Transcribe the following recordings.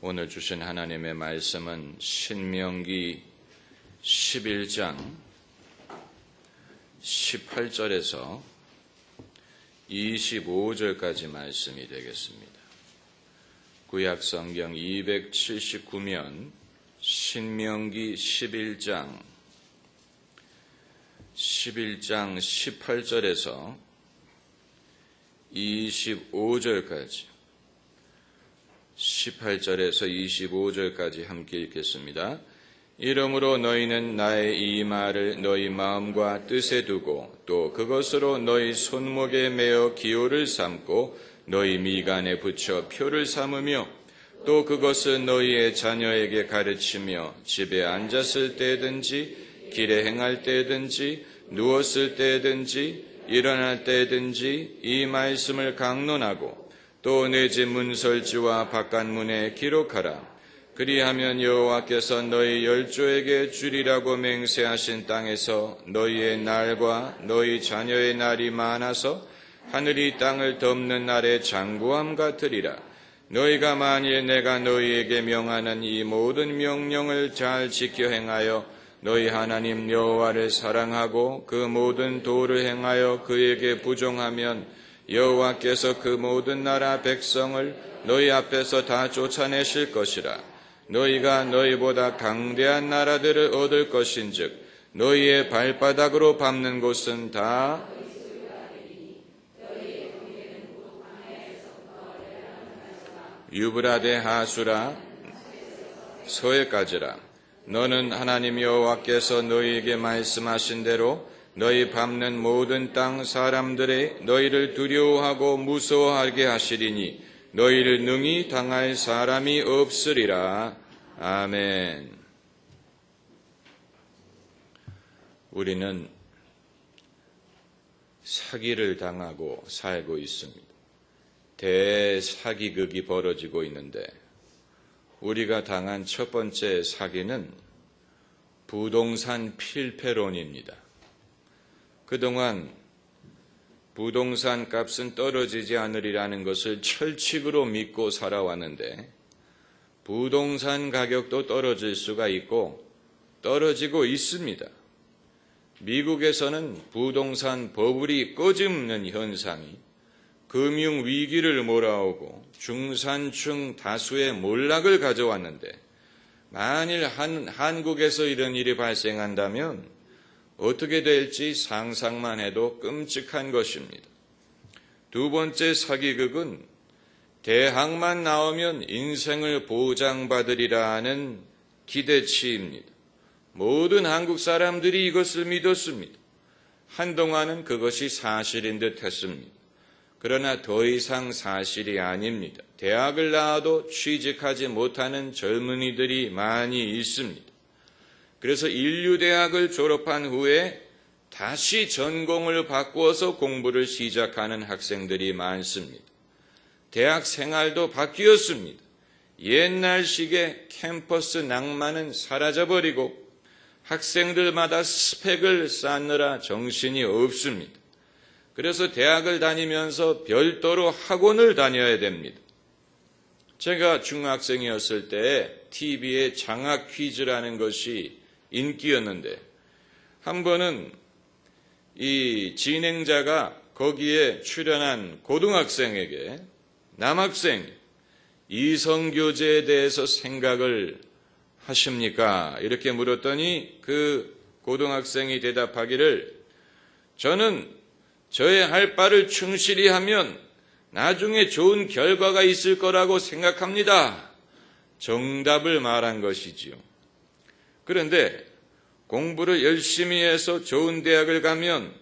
오늘 주신 하나님의 말씀은 신명기 11장 18절에서 25절까지 말씀이 되겠습니다. 구약성경 279면 신명기 11장 18절에서 25절까지 18절에서 25절까지 함께 읽겠습니다. 이러므로 너희는 나의 이 말을 너희 마음과 뜻에 두고 또 그것으로 너희 손목에 매어 기호를 삼고 너희 미간에 붙여 표를 삼으며 또 그것을 너희의 자녀에게 가르치며 집에 앉았을 때든지 길에 행할 때든지 누웠을 때든지 일어날 때든지 이 말씀을 강론하고 또 내 집 문설주와 바깥문에 기록하라. 그리하면 여호와께서 너희 열조에게 주리라고 맹세하신 땅에서 너희의 날과 너희 자녀의 날이 많아서 하늘이 땅을 덮는 날의 장구함 같으리라. 너희가 만일 내가 너희에게 명하는 이 모든 명령을 잘 지켜 행하여 너희 하나님 여호와를 사랑하고 그 모든 도를 행하여 그에게 부종하면 여호와께서 그 모든 나라 백성을 너희 앞에서 다 쫓아내실 것이라. 너희가 너희보다 강대한 나라들을 얻을 것인즉 너희의 발바닥으로 밟는 곳은 다 유브라데 하수라 서해까지라. 너는 하나님 여호와께서 너희에게 말씀하신 대로 너희 밟는 모든 땅 사람들의 너희를 두려워하고 무서워하게 하시리니 너희를 능히 당할 사람이 없으리라. 아멘. 우리는 사기를 당하고 살고 있습니다. 대사기극이 벌어지고 있는데 우리가 당한 첫 번째 사기는 부동산 필패론입니다. 그동안 부동산 값은 떨어지지 않으리라는 것을 철칙으로 믿고 살아왔는데 부동산 가격도 떨어질 수가 있고 떨어지고 있습니다. 미국에서는 부동산 버블이 꺼지는 현상이 금융위기를 몰아오고 중산층 다수의 몰락을 가져왔는데 만일 한국에서 이런 일이 발생한다면 어떻게 될지 상상만 해도 끔찍한 것입니다. 두 번째 사기극은 대학만 나오면 인생을 보장받으리라는 기대치입니다. 모든 한국 사람들이 이것을 믿었습니다. 한동안은 그것이 사실인 듯 했습니다. 그러나 더 이상 사실이 아닙니다. 대학을 나와도 취직하지 못하는 젊은이들이 많이 있습니다. 그래서 인류대학을 졸업한 후에 다시 전공을 바꾸어서 공부를 시작하는 학생들이 많습니다. 대학 생활도 바뀌었습니다. 옛날식의 캠퍼스 낭만은 사라져버리고 학생들마다 스펙을 쌓느라 정신이 없습니다. 그래서 대학을 다니면서 별도로 학원을 다녀야 됩니다. 제가 중학생이었을 때 TV에 장학 퀴즈라는 것이 인기였는데 한 번은 이 진행자가 거기에 출연한 고등학생에게 남학생 이성교제에 대해서 생각을 하십니까? 이렇게 물었더니 그 고등학생이 대답하기를 저는 저의 할 바를 충실히 하면 나중에 좋은 결과가 있을 거라고 생각합니다. 정답을 말한 것이지요. 그런데 공부를 열심히 해서 좋은 대학을 가면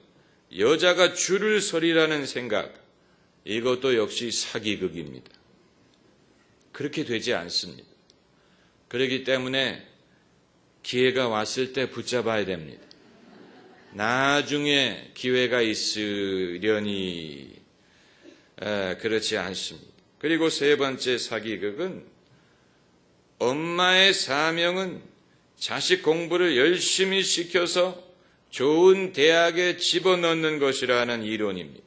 여자가 줄을 서리라는 생각, 이것도 역시 사기극입니다. 그렇게 되지 않습니다. 그렇기 때문에 기회가 왔을 때 붙잡아야 됩니다. 나중에 기회가 있으려니 그렇지 않습니다. 그리고 세 번째 사기극은 엄마의 사명은 자식 공부를 열심히 시켜서 좋은 대학에 집어넣는 것이라는 이론입니다.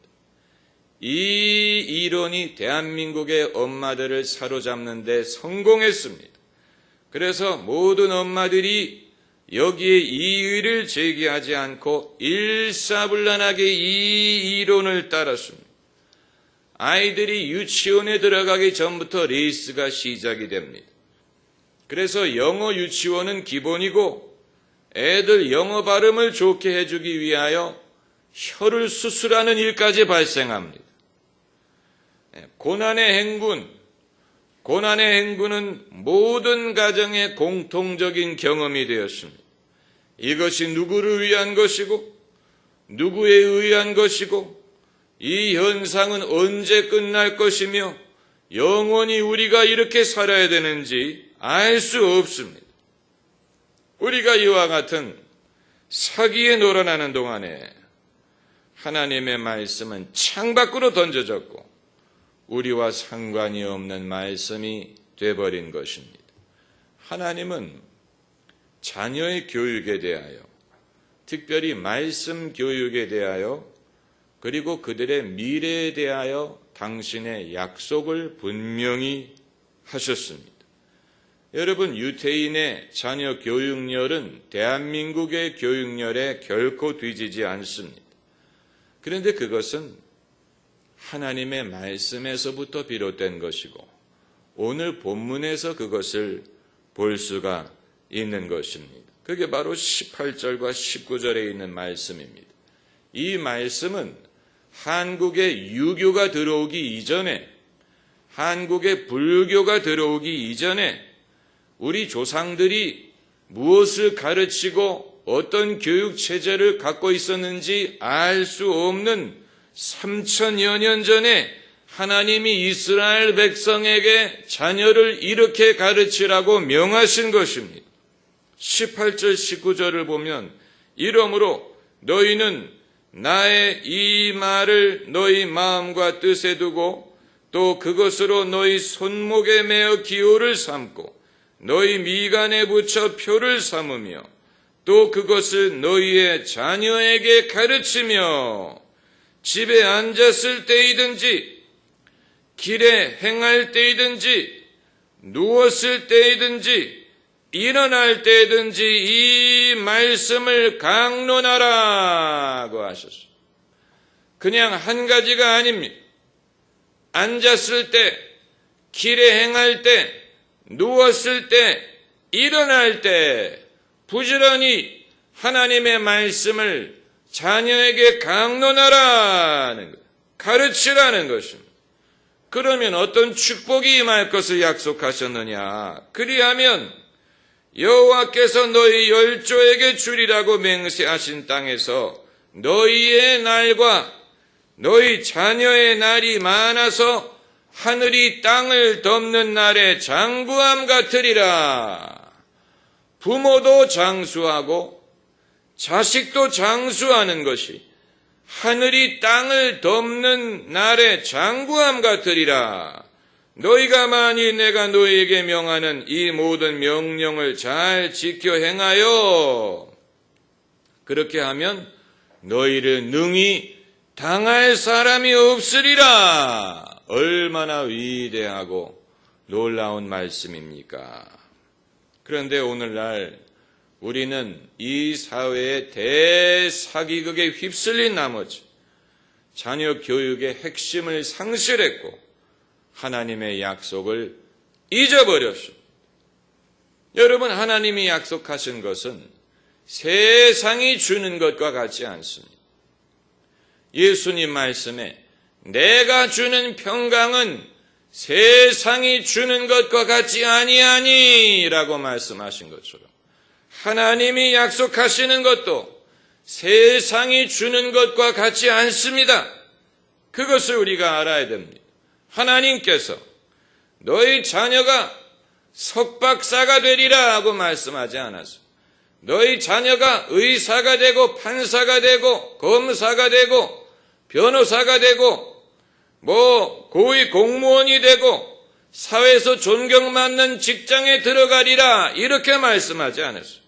이 이론이 대한민국의 엄마들을 사로잡는 데 성공했습니다. 그래서 모든 엄마들이 여기에 이의를 제기하지 않고 일사불란하게 이 이론을 따랐습니다. 아이들이 유치원에 들어가기 전부터 레이스가 시작이 됩니다. 그래서 영어 유치원은 기본이고 애들 영어 발음을 좋게 해주기 위하여 혀를 수술하는 일까지 발생합니다. 고난의 행군은 모든 가정의 공통적인 경험이 되었습니다. 이것이 누구를 위한 것이고 누구에 의한 것이고 이 현상은 언제 끝날 것이며 영원히 우리가 이렇게 살아야 되는지 알 수 없습니다. 우리가 이와 같은 사기에 놀아나는 동안에 하나님의 말씀은 창밖으로 던져졌고 우리와 상관이 없는 말씀이 되어버린 것입니다. 하나님은 자녀의 교육에 대하여, 특별히 말씀 교육에 대하여, 그리고 그들의 미래에 대하여 당신의 약속을 분명히 하셨습니다. 여러분, 유태인의 자녀 교육열은 대한민국의 교육열에 결코 뒤지지 않습니다. 그런데 그것은 하나님의 말씀에서부터 비롯된 것이고 오늘 본문에서 그것을 볼 수가 있는 것입니다. 그게 바로 18절과 19절에 있는 말씀입니다. 이 말씀은 한국에 유교가 들어오기 이전에, 한국에 불교가 들어오기 이전에 우리 조상들이 무엇을 가르치고 어떤 교육체제를 갖고 있었는지 알 수 없는 3000여 년 전에 하나님이 이스라엘 백성에게 자녀를 이렇게 가르치라고 명하신 것입니다. 18절 19절을 보면 이러므로 너희는 나의 이 말을 너희 마음과 뜻에 두고 또 그것으로 너희 손목에 매어 기호를 삼고 너희 미간에 붙여 표를 삼으며 또 그것을 너희의 자녀에게 가르치며 집에 앉았을 때이든지 길에 행할 때이든지 누웠을 때이든지 일어날 때이든지 이 말씀을 강론하라고 하셨어요. 그냥 한 가지가 아닙니다. 앉았을 때, 길에 행할 때, 누웠을 때, 일어날 때 부지런히 하나님의 말씀을 자녀에게 강론하라는 것, 가르치라는 것입니다. 그러면 어떤 축복이 임할 것을 약속하셨느냐? 그리하면 여호와께서 너희 열조에게 주리라고 맹세하신 땅에서 너희의 날과 너희 자녀의 날이 많아서 하늘이 땅을 덮는 날의 장구함 같으리라. 부모도 장수하고 자식도 장수하는 것이 하늘이 땅을 덮는 날의 장구함 같으리라. 너희가 만일 내가 너희에게 명하는 이 모든 명령을 잘 지켜 행하여 그렇게 하면 너희를 능히 당할 사람이 없으리라. 얼마나 위대하고 놀라운 말씀입니까? 그런데 오늘날 우리는 이 사회의 대사기극에 휩쓸린 나머지 자녀 교육의 핵심을 상실했고 하나님의 약속을 잊어버렸습니다. 여러분, 하나님이 약속하신 것은 세상이 주는 것과 같지 않습니다. 예수님 말씀에 내가 주는 평강은 세상이 주는 것과 같지 아니하니라고 말씀하신 것처럼 하나님이 약속하시는 것도 세상이 주는 것과 같지 않습니다. 그것을 우리가 알아야 됩니다. 하나님께서 너희 자녀가 석박사가 되리라 하고 말씀하지 않았어요. 너희 자녀가 의사가 되고 판사가 되고 검사가 되고 변호사가 되고 고위 공무원이 되고 사회에서 존경받는 직장에 들어가리라 이렇게 말씀하지 않았어요.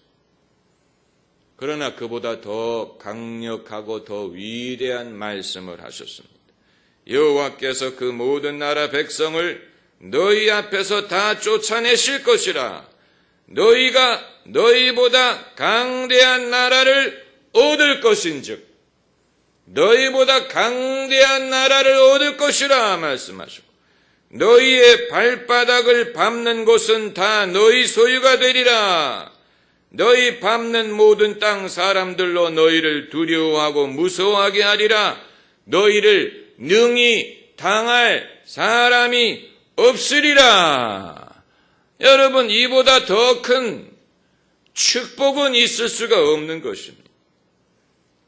그러나 그보다 더 강력하고 더 위대한 말씀을 하셨습니다. 여호와께서 그 모든 나라 백성을 너희 앞에서 다 쫓아내실 것이라. 너희가 너희보다 강대한 나라를 얻을 것인즉 너희보다 강대한 나라를 얻을 것이라 말씀하시고, 너희의 발바닥을 밟는 곳은 다 너희 소유가 되리라. 너희 밟는 모든 땅 사람들로 너희를 두려워하고 무서워하게 하리라. 너희를 능히 당할 사람이 없으리라. 여러분, 이보다 더 큰 축복은 있을 수가 없는 것입니다.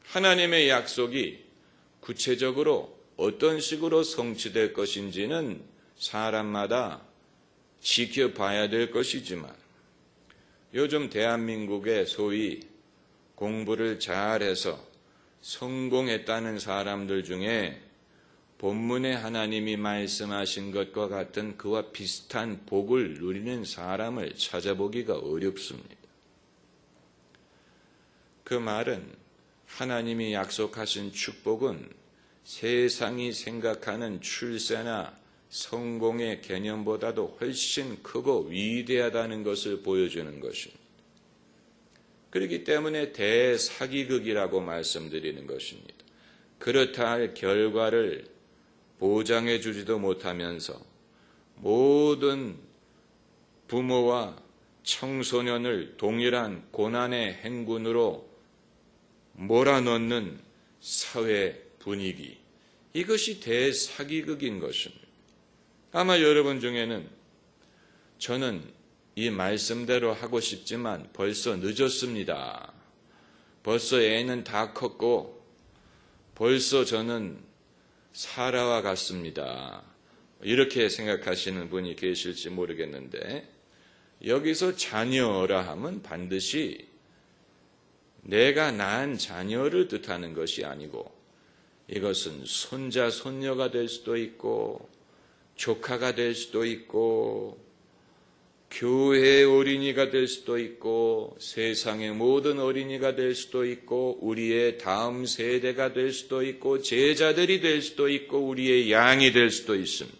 하나님의 약속이 구체적으로 어떤 식으로 성취될 것인지는 사람마다 지켜봐야 될 것이지만, 요즘 대한민국의 소위 공부를 잘해서 성공했다는 사람들 중에 본문에 하나님이 말씀하신 것과 같은 그와 비슷한 복을 누리는 사람을 찾아보기가 어렵습니다. 그 말은 하나님이 약속하신 축복은 세상이 생각하는 출세나 성공의 개념보다도 훨씬 크고 위대하다는 것을 보여주는 것입니다. 그렇기 때문에 대사기극이라고 말씀드리는 것입니다. 그렇다 할 결과를 보장해 주지도 못하면서 모든 부모와 청소년을 동일한 고난의 행군으로 몰아넣는 사회 분위기, 이것이 대사기극인 것입니다. 아마 여러분 중에는 저는 이 말씀대로 하고 싶지만 벌써 늦었습니다. 벌써 애는 다 컸고 벌써 저는 사라와 같습니다. 이렇게 생각하시는 분이 계실지 모르겠는데, 여기서 자녀라 하면 반드시 내가 낳은 자녀를 뜻하는 것이 아니고, 이것은 손자, 손녀가 될 수도 있고 조카가 될 수도 있고 교회 어린이가 될 수도 있고 세상의 모든 어린이가 될 수도 있고 우리의 다음 세대가 될 수도 있고 제자들이 될 수도 있고 우리의 양이 될 수도 있습니다.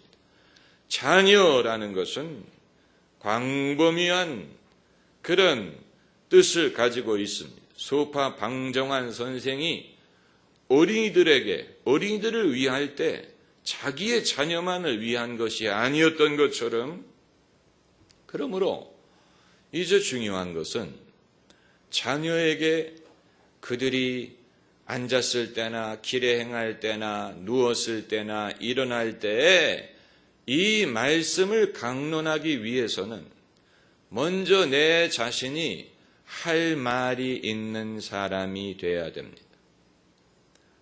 자녀라는 것은 광범위한 그런 뜻을 가지고 있습니다. 소파 방정환 선생이 어린이들을 위할 때 자기의 자녀만을 위한 것이 아니었던 것처럼, 그러므로 이제 중요한 것은 자녀에게 그들이 앉았을 때나 길에 행할 때나 누웠을 때나 일어날 때에 이 말씀을 강론하기 위해서는 먼저 내 자신이 할 말이 있는 사람이 되어야 됩니다.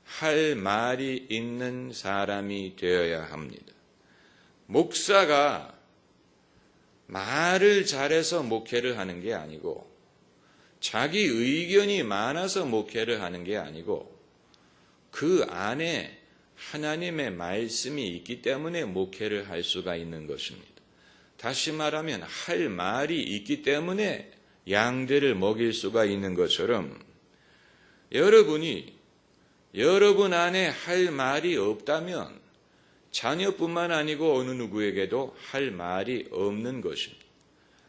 할 말이 있는 사람이 되어야 합니다. 목사가 말을 잘해서 목회를 하는 게 아니고 자기 의견이 많아서 목회를 하는 게 아니고 그 안에 하나님의 말씀이 있기 때문에 목회를 할 수가 있는 것입니다. 다시 말하면 할 말이 있기 때문에 양들을 먹일 수가 있는 것처럼 여러분 안에 할 말이 없다면 자녀뿐만 아니고 어느 누구에게도 할 말이 없는 것입니다.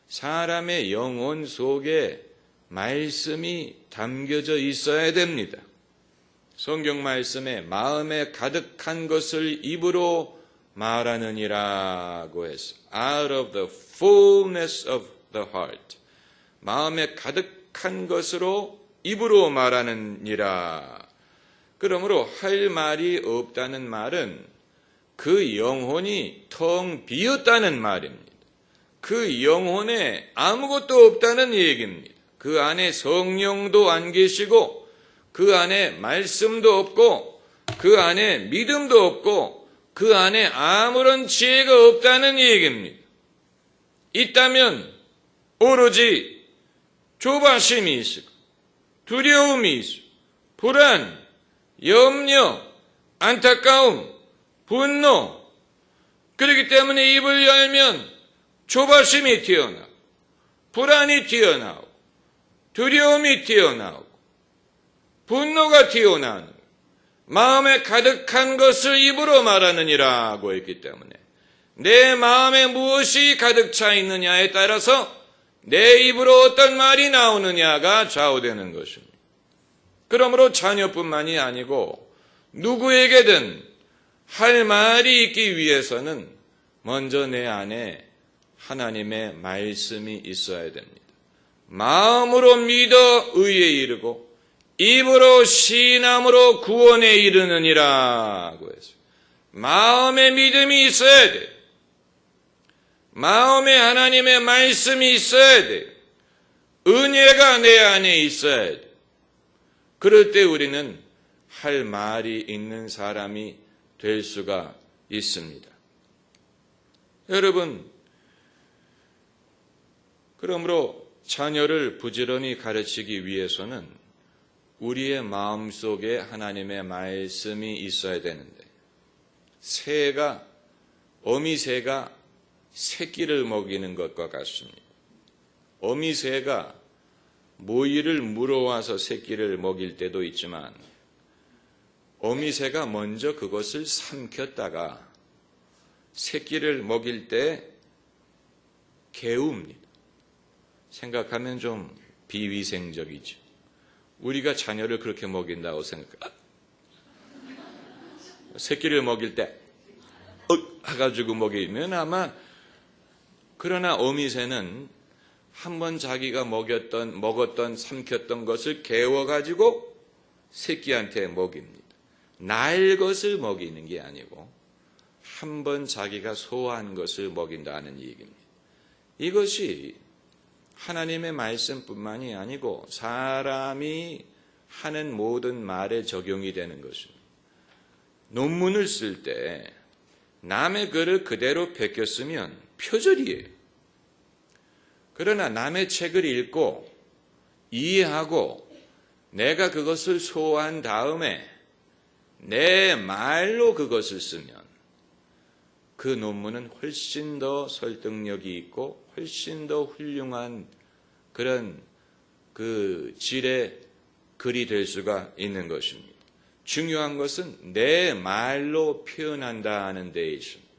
사람의 영혼 속에 말씀이 담겨져 있어야 됩니다. 성경 말씀에 마음에 가득한 것을 입으로 말하느니라고 해서 out of the fullness of the heart, 마음에 가득한 것으로 입으로 말하느니라. 그러므로 할 말이 없다는 말은 그 영혼이 텅 비었다는 말입니다. 그 영혼에 아무것도 없다는 얘기입니다. 그 안에 성령도 안 계시고 그 안에 말씀도 없고 그 안에 믿음도 없고 그 안에 아무런 지혜가 없다는 얘기입니다. 있다면 오로지 조바심이 있고 두려움이 있고 불안, 염려, 안타까움, 분노, 그렇기 때문에 입을 열면 조바심이 튀어나오고 불안이 튀어나오고 두려움이 튀어나오고 분노가 튀어나오고 마음에 가득한 것을 입으로 말하느니라고 했기 때문에 내 마음에 무엇이 가득 차 있느냐에 따라서 내 입으로 어떤 말이 나오느냐가 좌우되는 것입니다. 그러므로 자녀뿐만이 아니고 누구에게든 할 말이 있기 위해서는 먼저 내 안에 하나님의 말씀이 있어야 됩니다. 마음으로 믿어 의에 이르고 입으로 시인함으로 구원에 이르느니라고 했어요. 마음에 믿음이 있어야 돼요. 마음에 하나님의 말씀이 있어야 돼요. 은혜가 내 안에 있어야 돼요. 그럴 때 우리는 할 말이 있는 사람이 될 수가 있습니다. 여러분, 그러므로 자녀를 부지런히 가르치기 위해서는 우리의 마음속에 하나님의 말씀이 있어야 되는데 어미새가 새끼를 먹이는 것과 같습니다. 어미새가 모이를 물어와서 새끼를 먹일 때도 있지만 어미새가 먼저 그것을 삼켰다가 새끼를 먹일 때 개웁니다. 생각하면 좀 비위생적이죠. 우리가 자녀를 그렇게 먹인다고 생각해요. 새끼를 먹일 때 해가지고 먹이면 아마, 그러나 어미새는 한번 자기가 먹었던 삼켰던 것을 개워가지고 새끼한테 먹입니다. 날 것을 먹이는 게 아니고 한번 자기가 소화한 것을 먹인다는 얘기입니다. 이것이 하나님의 말씀뿐만이 아니고 사람이 하는 모든 말에 적용이 되는 것입니다. 논문을 쓸 때 남의 글을 그대로 베꼈으면 표절이에요. 그러나 남의 책을 읽고 이해하고 내가 그것을 소화한 다음에 내 말로 그것을 쓰면 그 논문은 훨씬 더 설득력이 있고 훨씬 더 훌륭한 그런 그 질의 글이 될 수가 있는 것입니다. 중요한 것은 내 말로 표현한다는 데 있습니다.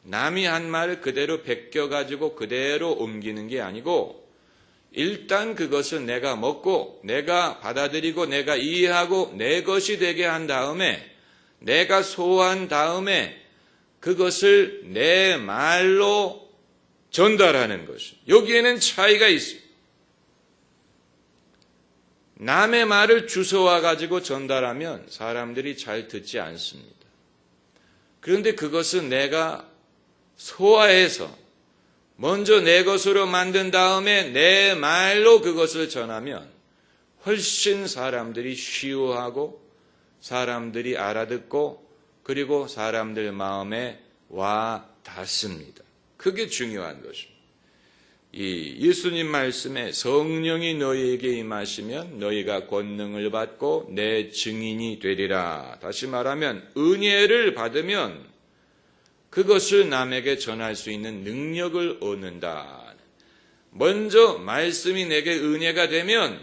남이 한 말을 그대로 베껴가지고 그대로 옮기는 게 아니고 일단 그것을 내가 먹고 내가 받아들이고 내가 이해하고 내 것이 되게 한 다음에 내가 소화한 다음에 그것을 내 말로 전달하는 것입니다. 여기에는 차이가 있습니다. 남의 말을 주워와 가지고 전달하면 사람들이 잘 듣지 않습니다. 그런데 그것은 내가 소화해서 먼저 내 것으로 만든 다음에 내 말로 그것을 전하면 훨씬 사람들이 쉬워하고 사람들이 알아듣고 그리고 사람들 마음에 와 닿습니다. 그게 중요한 것입니다. 이 예수님 말씀에 성령이 너희에게 임하시면 너희가 권능을 받고 내 증인이 되리라. 다시 말하면 은혜를 받으면 그것을 남에게 전할 수 있는 능력을 얻는다. 먼저 말씀이 내게 은혜가 되면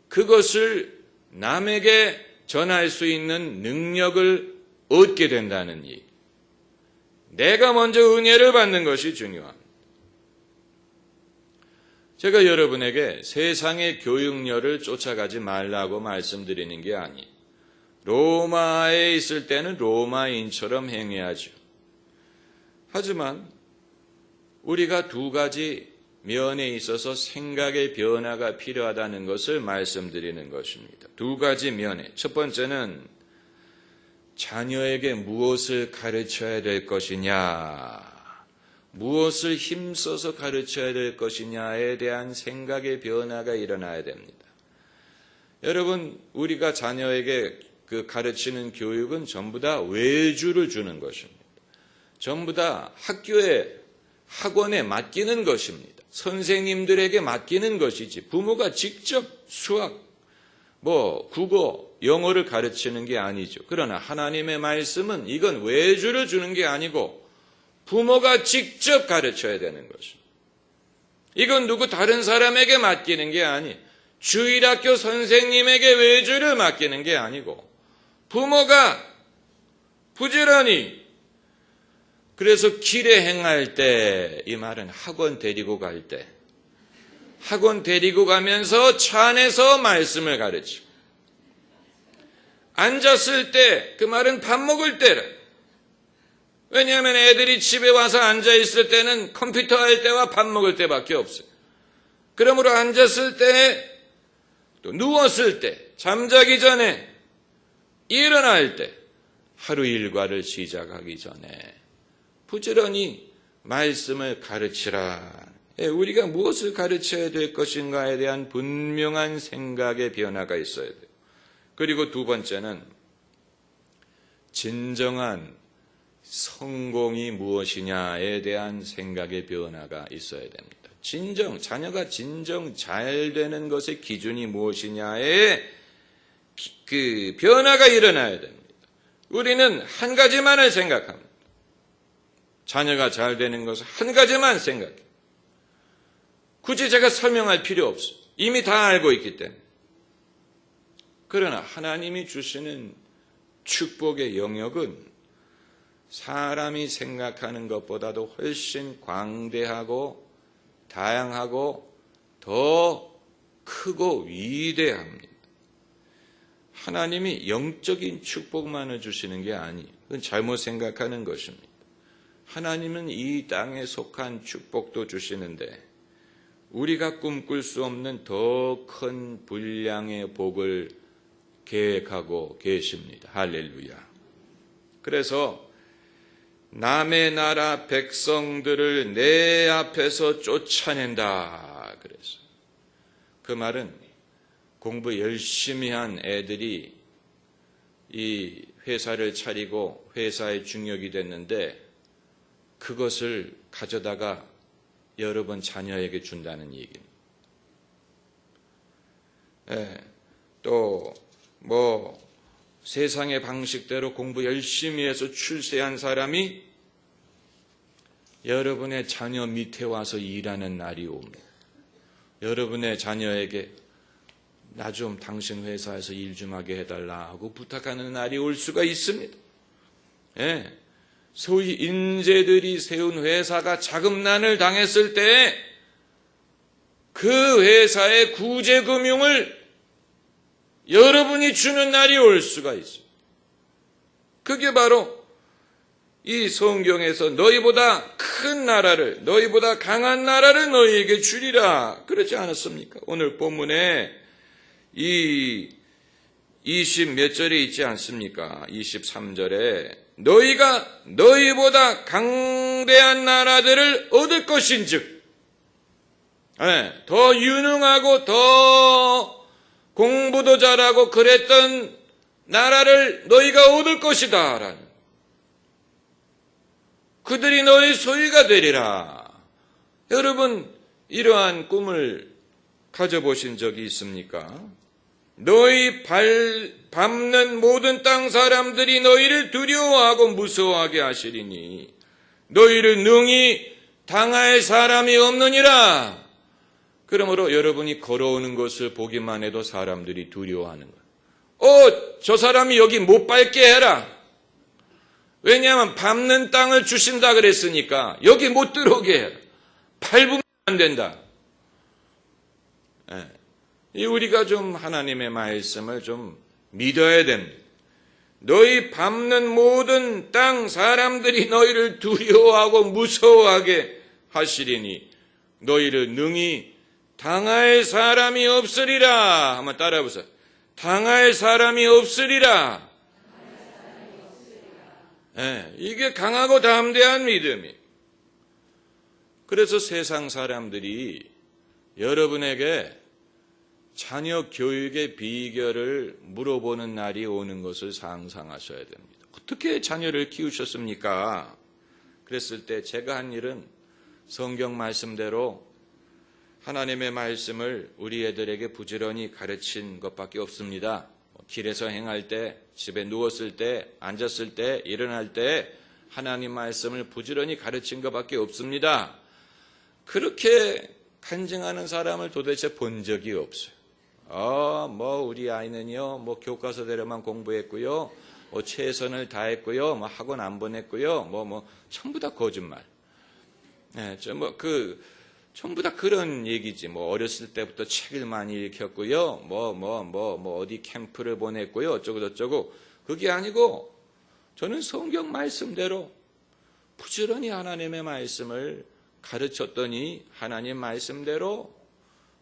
그것을 남에게 전할 수 있는 능력을 얻게 된다는 얘기. 내가 먼저 은혜를 받는 것이 중요합니다. 제가 여러분에게 세상의 교육열을 쫓아가지 말라고 말씀드리는 게 아니에요. 로마에 있을 때는 로마인처럼 행해야죠. 하지만 우리가 두 가지 면에 있어서 생각의 변화가 필요하다는 것을 말씀드리는 것입니다. 두 가지 면에. 첫 번째는 자녀에게 무엇을 가르쳐야 될 것이냐, 무엇을 힘써서 가르쳐야 될 것이냐에 대한 생각의 변화가 일어나야 됩니다. 여러분, 우리가 자녀에게 그 가르치는 교육은 전부 다 외주를 주는 것입니다. 전부 다 학원에 맡기는 것입니다. 선생님들에게 맡기는 것이지 부모가 직접 수학, 국어, 영어를 가르치는 게 아니죠. 그러나 하나님의 말씀은 이건 외주를 주는 게 아니고 부모가 직접 가르쳐야 되는 것입니다. 이건 누구 다른 사람에게 맡기는 게 아니, 주일학교 선생님에게 외주를 맡기는 게 아니고 부모가 부지런히, 그래서 길에 행할 때, 이 말은 학원 데리고 갈 때, 학원 데리고 가면서 차 안에서 말씀을 가르치고, 앉았을 때, 그 말은 밥 먹을 때라. 왜냐하면 애들이 집에 와서 앉아있을 때는 컴퓨터 할 때와 밥 먹을 때밖에 없어요. 그러므로 앉았을 때, 또 누웠을 때, 잠자기 전에, 일어날 때, 하루 일과를 시작하기 전에 부지런히 말씀을 가르치라. 우리가 무엇을 가르쳐야 될 것인가에 대한 분명한 생각의 변화가 있어야 돼요. 그리고 두 번째는 진정한 성공이 무엇이냐에 대한 생각의 변화가 있어야 됩니다. 자녀가 진정 잘 되는 것의 기준이 무엇이냐에 그 변화가 일어나야 됩니다. 우리는 한 가지만을 생각합니다. 자녀가 잘 되는 것은 한 가지만 생각해요. 굳이 제가 설명할 필요 없어요. 이미 다 알고 있기 때문에. 그러나 하나님이 주시는 축복의 영역은 사람이 생각하는 것보다도 훨씬 광대하고 다양하고 더 크고 위대합니다. 하나님이 영적인 축복만을 주시는 게 아니에요. 그건 잘못 생각하는 것입니다. 하나님은 이 땅에 속한 축복도 주시는데 우리가 꿈꿀 수 없는 더 큰 분량의 복을 계획하고 계십니다. 할렐루야. 그래서 남의 나라 백성들을 내 앞에서 쫓아낸다. 그래서 그 말은 공부 열심히 한 애들이 이 회사를 차리고 회사의 중역이 됐는데 그것을 가져다가 여러분 자녀에게 준다는 얘기입니다. 또 세상의 방식대로 공부 열심히 해서 출세한 사람이 여러분의 자녀 밑에 와서 일하는 날이 옵니다. 여러분의 자녀에게 나 좀 당신 회사에서 일 좀 하게 해달라 하고 부탁하는 날이 올 수가 있습니다. 소위 인재들이 세운 회사가 자금난을 당했을 때 그 회사의 구제금융을 여러분이 주는 날이 올 수가 있어요. 그게 바로 이 성경에서 너희보다 큰 나라를, 너희보다 강한 나라를 너희에게 주리라. 그렇지 않았습니까? 오늘 본문에 이 20 몇 절에 있지 않습니까? 23절에 너희가 너희보다 강대한 나라들을 얻을 것인즉, 더 유능하고 더 공부도 잘하고 그랬던 나라를 너희가 얻을 것이다 라는, 그들이 너희 소유가 되리라. 여러분 이러한 꿈을 가져보신 적이 있습니까? 너희 발 밟는 모든 땅 사람들이 너희를 두려워하고 무서워하게 하시리니 너희를 능히 당할 사람이 없느니라. 그러므로 여러분이 걸어오는 것을 보기만 해도 사람들이 두려워하는 거예요. 저 사람이 여기 못 밟게 해라. 왜냐하면 밟는 땅을 주신다 그랬으니까 여기 못 들어오게 해라. 밟으면 안 된다. 우리가 좀 하나님의 말씀을 좀 믿어야 됩니다. 너희 밟는 모든 땅 사람들이 너희를 두려워하고 무서워하게 하시리니 너희를 능히 당할 사람이 없으리라. 한번 따라해 보세요. 당할 사람이 없으리라. 이게 강하고 담대한 믿음이. 그래서 세상 사람들이 여러분에게 자녀 교육의 비결을 물어보는 날이 오는 것을 상상하셔야 됩니다. 어떻게 자녀를 키우셨습니까? 그랬을 때 제가 한 일은 성경 말씀대로 하나님의 말씀을 우리 애들에게 부지런히 가르친 것밖에 없습니다. 길에서 행할 때, 집에 누웠을 때, 앉았을 때, 일어날 때 하나님 말씀을 부지런히 가르친 것밖에 없습니다. 그렇게 간증하는 사람을 도대체 본 적이 없어요. 우리 아이는요, 교과서대로만 공부했고요, 최선을 다했고요, 학원 안 보냈고요, 전부 다 거짓말. 네, 전부 다 그런 얘기지. 어렸을 때부터 책을 많이 읽혔고요, 어디 캠프를 보냈고요, 어쩌고저쩌고. 그게 아니고, 저는 성경 말씀대로 부지런히 하나님의 말씀을 가르쳤더니, 하나님 말씀대로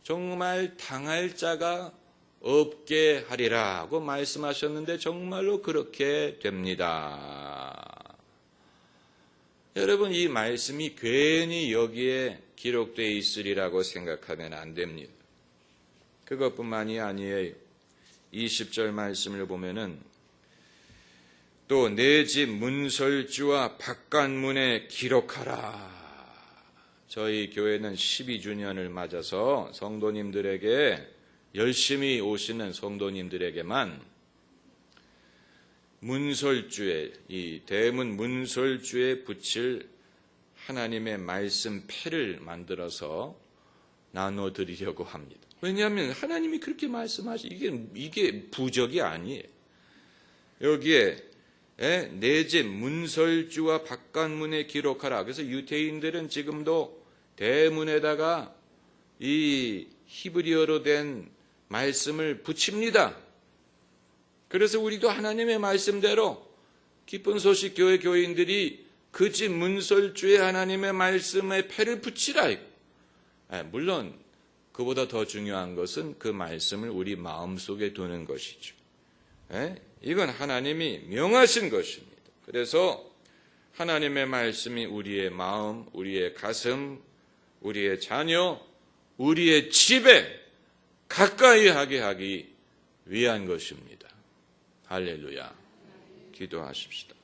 정말 당할 자가 없게 하리라고 말씀하셨는데 정말로 그렇게 됩니다. 여러분, 이 말씀이 괜히 여기에 기록되어 있으리라고 생각하면 안 됩니다. 그것뿐만이 아니에요. 20절 말씀을 보면은 또 내 집 문설주와 바깥문에 기록하라. 저희 교회는 12주년을 맞아서 성도님들에게, 열심히 오시는 성도님들에게만 문설주에, 이 대문 문설주에 붙일 하나님의 말씀 패를 만들어서 나눠드리려고 합니다. 왜냐하면 하나님이 그렇게 이게 부적이 아니에요. 여기에 내 집 문설주와 바깥문에 기록하라. 그래서 유대인들은 지금도 대문에다가 이 히브리어로 된 말씀을 붙입니다. 그래서 우리도 하나님의 말씀대로 기쁜 소식 교회 교인들이 그 집 문설주에 하나님의 말씀에 패를 붙이라. 물론 그보다 더 중요한 것은 그 말씀을 우리 마음속에 두는 것이죠. 이건 하나님이 명하신 것입니다. 그래서 하나님의 말씀이 우리의 마음, 우리의 가슴, 우리의 자녀, 우리의 집에 가까이 하게 하기 위한 것입니다. 할렐루야. 기도하십시다.